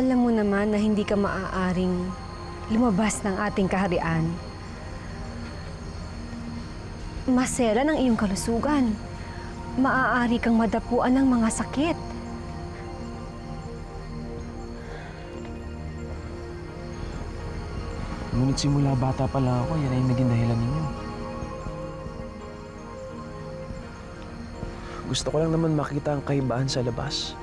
Alam mo naman na hindi ka maaaring lumabas ng ating kaharian. Masela ng iyong kalusugan. Maaari kang madapuan ng mga sakit. Ngunit simula bata pa lang ako, yan ay naging dahilan ninyo. Gusto ko lang naman makita ang kaibahan sa labas.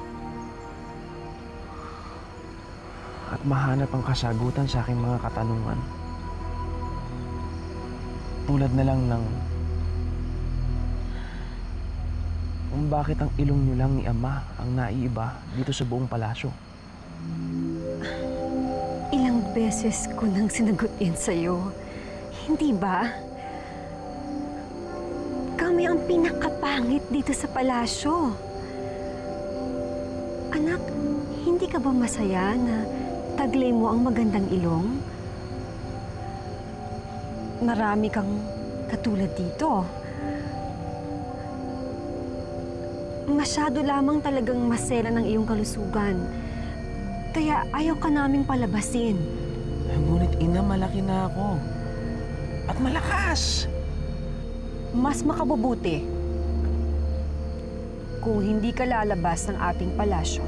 At mahanap ang kasagutan sa aking mga katanungan. Tulad na lang ng kung bakit ang ilong nyo lang ni Ama ang naiiba dito sa buong palasyo. Ilang beses ko nang sinagot yan sa'yo. Hindi ba? Kami ang pinakapangit dito sa palasyo. Anak, hindi ka ba masaya na taglay mo ang magandang ilong? Marami kang katulad dito. Masyado lamang talagang masela ng iyong kalusugan. Kaya ayaw ka naming palabasin. Ngunit ina, malaki na ako. At malakas! Mas makabubuti kung hindi ka lalabas ng ating palasyo.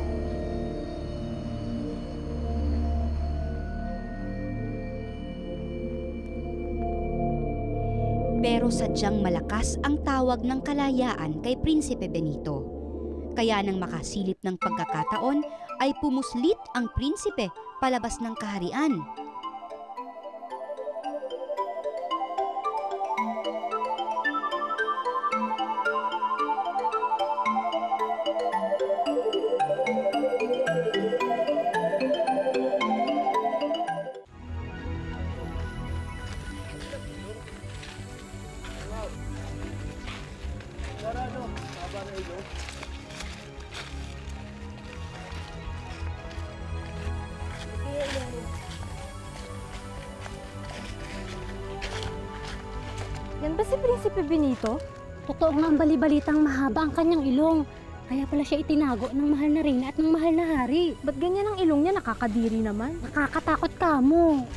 Pero sadyang malakas ang tawag ng kalayaan kay Prinsipe Benito. Kaya nang makasilip ng pagkakataon, ay pumuslit ang prinsipe palabas ng kaharian. Yan ba si Prinsipe Benito? Totoo nga ang bali-balitang mahaba ang kanyang ilong. Kaya pala siya itinago ng mahal na reyna at ng mahal na hari. Ba't ganyan ang ilong niya? Nakakadiri naman. Nakakatakot ka mo.